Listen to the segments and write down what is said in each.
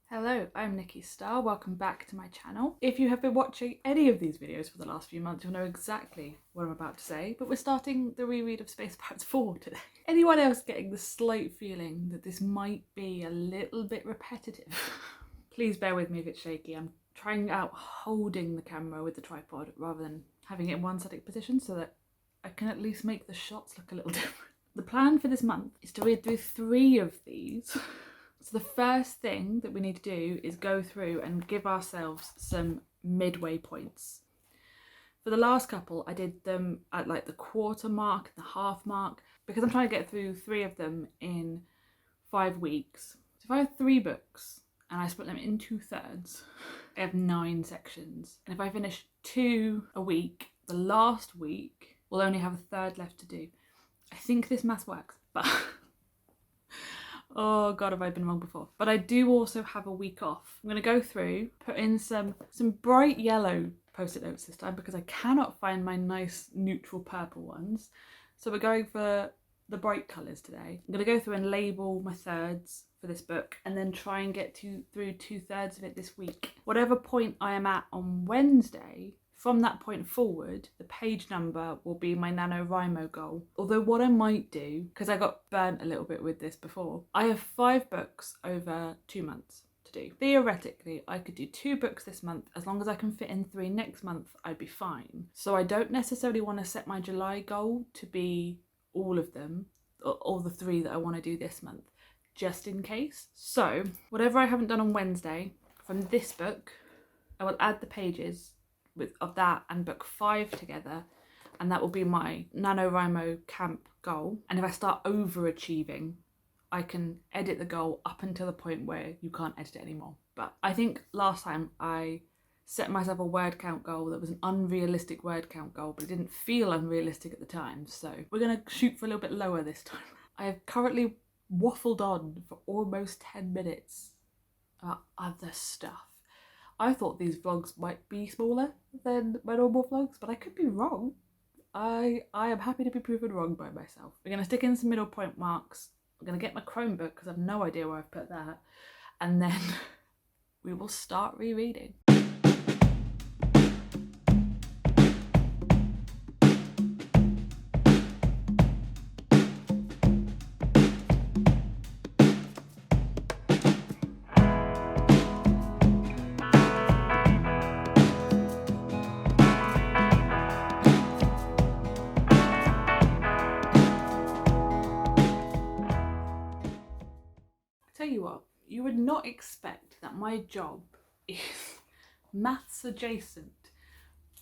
Hello, I'm Nikki Starr. Welcome back to my channel. If you have been watching any of these videos for the last few months, you'll know exactly what I'm about to say, but we're starting the reread of Space Pirates 4 today. Anyone else getting the slight feeling that this might be a little bit repetitive? Please bear with me if it's shaky. I'm trying out holding the camera with the tripod rather than having it in one static position so that I can at least make the shots look a little different. The plan for this month is to read through 3 of these. So the first thing that we need to do is go through and give ourselves some midway points. For the last couple, I did them at like the quarter mark, the half mark, because I'm trying to get through 3 of them in 5 weeks. So if I have 3 books and I split them in 2/3, I have 9 sections. And if I finish 2 a week, the last week will only have a third left to do. I think this math works, but oh god, have I been wrong before. But I do also have a week off. I'm going to go through, put in some bright yellow post-it notes this time because I cannot find my nice neutral purple ones. So we're going for the bright colours today. I'm going to go through and label my thirds for this book and then try and get through 2/3 of it this week. Whatever point I am at on Wednesday, from that point forward, the page number will be my NaNoWriMo goal. Although what I might do, because I got burnt a little bit with this before, I have 5 books over 2 months to do. Theoretically, I could do 2 books this month. As long as I can fit in 3 next month, I'd be fine. So I don't necessarily want to set my July goal to be all of them, or all the 3 that I want to do this month, just in case. So whatever I haven't done on Wednesday from this book, I will add the pages of that and book 5 together, and that will be my NaNoWriMo camp goal. And if I start overachieving, I can edit the goal up until the point where you can't edit it anymore. But I think last time I set myself a word count goal that was an unrealistic word count goal, but it didn't feel unrealistic at the time, so we're going to shoot for a little bit lower this time. I have currently waffled on for almost 10 minutes about other stuff. I thought these vlogs might be smaller than my normal vlogs, but I could be wrong. I am happy to be proven wrong by myself. We're going to stick in some middle point marks. I'm going to get my Chromebook because I have no idea where I've put that. And then we will start rereading. Tell you what, you would not expect that my job is maths adjacent,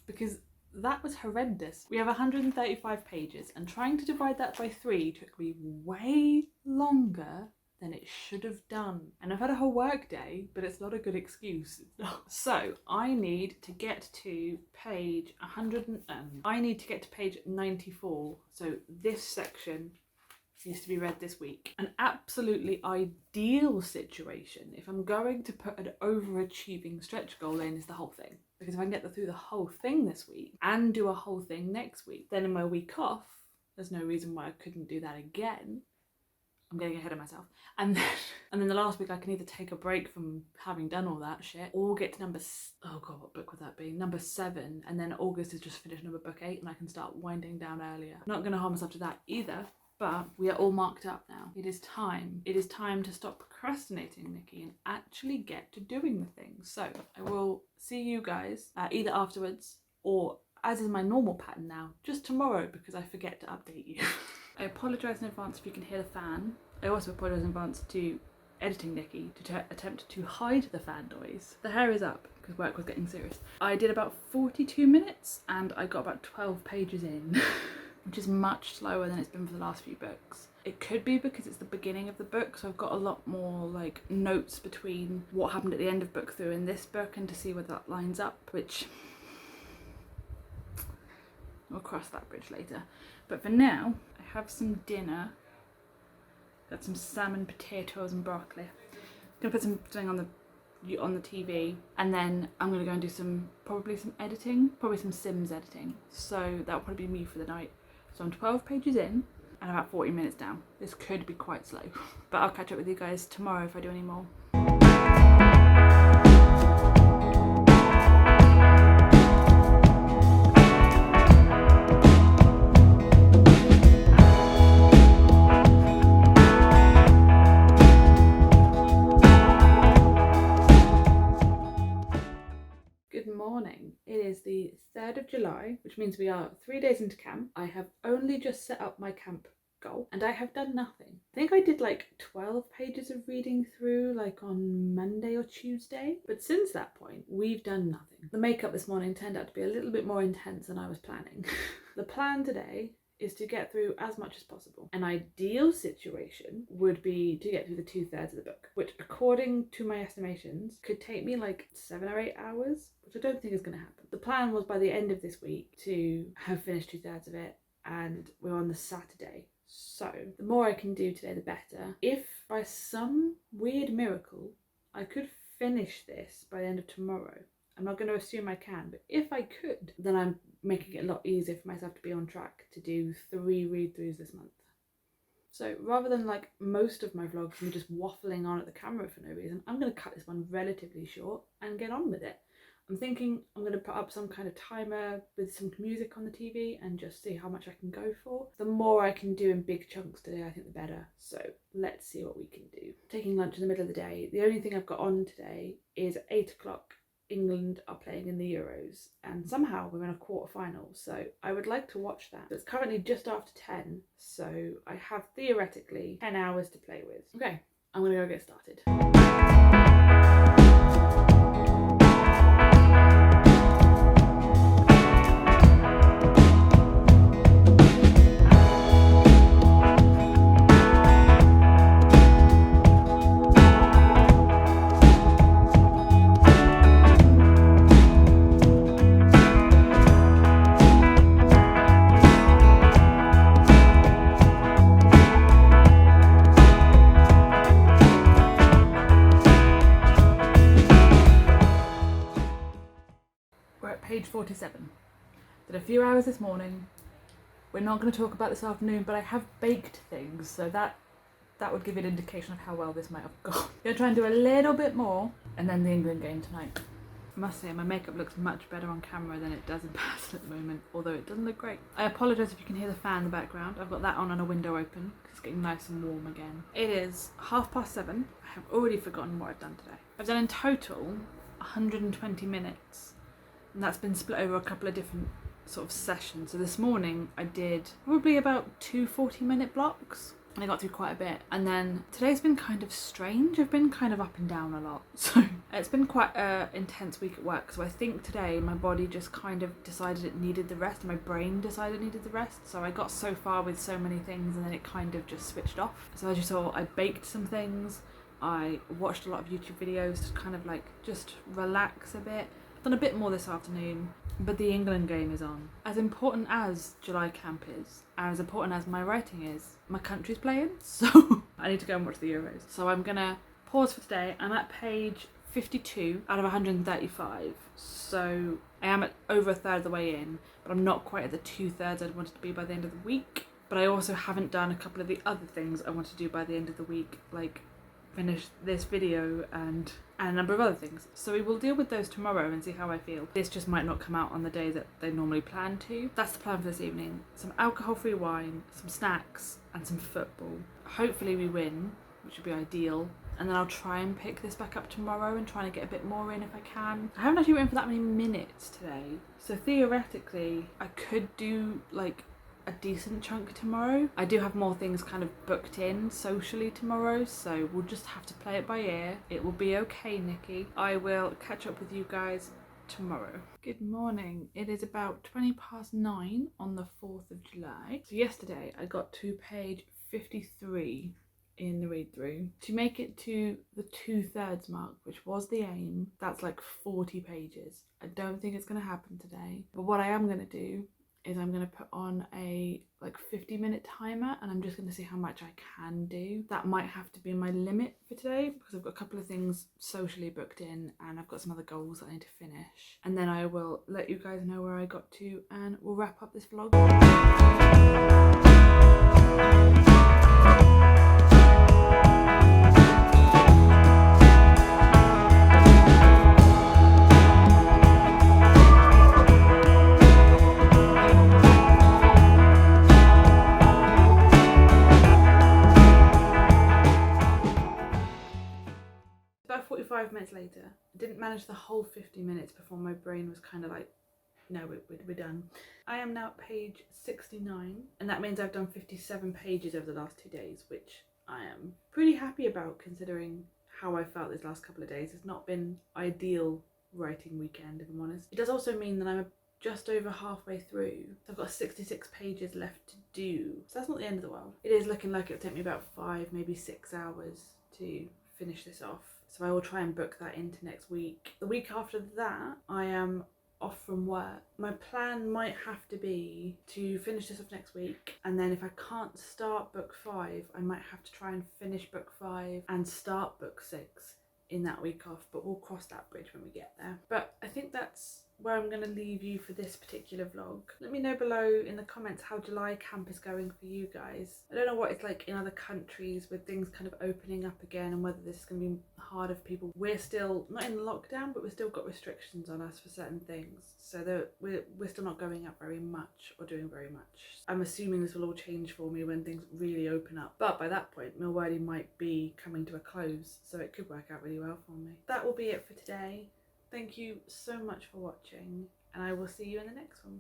because that was horrendous. We have 135 pages and trying to divide that by 3 took me way longer than it should have done. And I've had a whole work day, but it's not a good excuse. It's not. So I need to get to page 94. So this section needs to be read this week. An absolutely ideal situation, if I'm going to put an overachieving stretch goal in, is the whole thing. Because if I can get through the whole thing this week and do a whole thing next week, then in my week off, there's no reason why I couldn't do that again. I'm getting ahead of myself. And then the last week I can either take a break from having done all that shit or get to oh god, what book would that be? Number 7, and then August is just finished book 8 and I can start winding down earlier. I'm not going to harm myself to that either. But we are all marked up now. It is time. It is time to stop procrastinating, Nikki, and actually get to doing the things. So I will see you guys either afterwards or, as is my normal pattern now, just tomorrow because I forget to update you. I apologise in advance if you can hear the fan. I also apologise in advance to editing Nikki to attempt to hide the fan noise. The hair is up because work was getting serious. I did about 42 minutes and I got about 12 pages in. Which is much slower than it's been for the last few books. It could be because it's the beginning of the book, so I've got a lot more like notes between what happened at the end of book 2 and this book, and to see whether that lines up, which we'll cross that bridge later. But for now, I have some dinner. Got some salmon, potatoes and broccoli. I'm gonna put something on the TV, and then I'm gonna go and do probably some editing, probably some Sims editing. So that'll probably be me for the night. So I'm 12 pages in and about 40 minutes down. This could be quite slow, but I'll catch up with you guys tomorrow if I do any more. morning. It is the 3rd of July, which means we are 3 days into camp. I have only just set up my camp goal and I have done nothing. I think I did like 12 pages of reading through like on Monday or Tuesday, but since that point we've done nothing. The makeup this morning turned out to be a little bit more intense than I was planning. The plan today is to get through as much as possible. An ideal situation would be to get through the 2/3 of the book, which according to my estimations could take me like 7 or 8 hours, which I don't think is going to happen. The plan was by the end of this week to have finished 2/3 of it, and we're on the Saturday. So the more I can do today, the better. If by some weird miracle I could finish this by the end of tomorrow, I'm not going to assume I can, but if I could, then I'm making it a lot easier for myself to be on track to do 3 read-throughs this month. So rather than like most of my vlogs, me just waffling on at the camera for no reason, I'm going to cut this one relatively short and get on with it. I'm thinking I'm going to put up some kind of timer with some music on the TV and just see how much I can go for. The more I can do in big chunks today, I think the better. So let's see what we can do. Taking lunch in the middle of the day. The only thing I've got on today is at 8 o'clock. England are playing in the Euros and somehow we're in a quarter-final, so I would like to watch that. It's currently just after 10, so I have theoretically 10 hours to play with. Okay, I'm gonna go get started. Page 47. Did a few hours this morning. We're not going to talk about this afternoon, but I have baked things, so that would give you an indication of how well this might have gone. I'm going to try and do a little bit more, and then the England game tonight. I must say my makeup looks much better on camera than it does in person at the moment, although it doesn't look great. I apologise if you can hear the fan in the background. I've got that on and a window open because it's getting nice and warm again. It is 7:30. I have already forgotten what I've done today. I've done in total 120 minutes. And that's been split over a couple of different sort of sessions. So this morning I did probably about 2 40-minute blocks and I got through quite a bit. And then today's been kind of strange. I've been kind of up and down a lot. So it's been quite an intense week at work. So I think today my body just kind of decided it needed the rest. My brain decided it needed the rest. So I got so far with so many things and then it kind of just switched off. So as you saw, I baked some things. I watched a lot of YouTube videos to kind of like just relax a bit. Done a bit more this afternoon, but the England game is on. As important as July camp is, and as important as my writing is, my country's playing, so I need to go and watch the Euros. So I'm gonna pause for today. I'm at page 52 out of 135, so I am at over a third of the way in, but I'm not quite at the 2/3 I'd wanted to be by the end of the week. But I also haven't done a couple of the other things I want to do by the end of the week, like finish this video and a number of other things. So we will deal with those tomorrow and see how I feel. This just might not come out on the day that they normally plan to. That's the plan for this evening. Some alcohol-free wine, some snacks and some football. Hopefully we win, which would be ideal. And then I'll try and pick this back up tomorrow and try and get a bit more in if I can. I haven't actually written for that many minutes today. So theoretically I could do like a decent chunk tomorrow. I do have more things kind of booked in socially tomorrow, so we'll just have to play it by ear. It will be okay, Nikki. I will catch up with you guys tomorrow. Good morning. It is about 9:20 on the 4th of July. So yesterday I got to page 53 in the read through. To make it to the 2/3 mark, which was the aim, that's like 40 pages. I don't think it's going to happen today, but what I am going to do is I'm going to put on a like 50-minute timer and I'm just going to see how much I can do. That might have to be my limit for today because I've got a couple of things socially booked in and I've got some other goals that I need to finish. And then I will let you guys know where I got to and we'll wrap up this vlog. 45 minutes later. I didn't manage the whole 50 minutes before my brain was kind of like, no, we're done. I am now at page 69, and that means I've done 57 pages over the last 2 days, which I am pretty happy about considering how I felt these last couple of days. It's not been ideal writing weekend, if I'm honest. It does also mean that I'm just over halfway through. So I've got 66 pages left to do. So that's not the end of the world. It is looking like it'll take me about 5, maybe 6 hours to finish this off. So I will try and book that into next week. The week after that, I am off from work. My plan might have to be to finish this off next week, and then if I can't start book 5, I might have to try and finish book 5 and start book 6 in that week off, but we'll cross that bridge when we get there. But I think that's where I'm going to leave you for this particular vlog. Let me know below in the comments how July camp is going for you guys. I don't know what it's like in other countries with things kind of opening up again, and whether this is going to be harder for people. We're still not in lockdown, but we've still got restrictions on us for certain things, so we're still not going out very much or doing very much. I'm assuming this will all change for me when things really open up, but by that point Milwordy might be coming to a close, so it could work out really well for me. That will be it for today. Thank you so much for watching, and I will see you in the next one.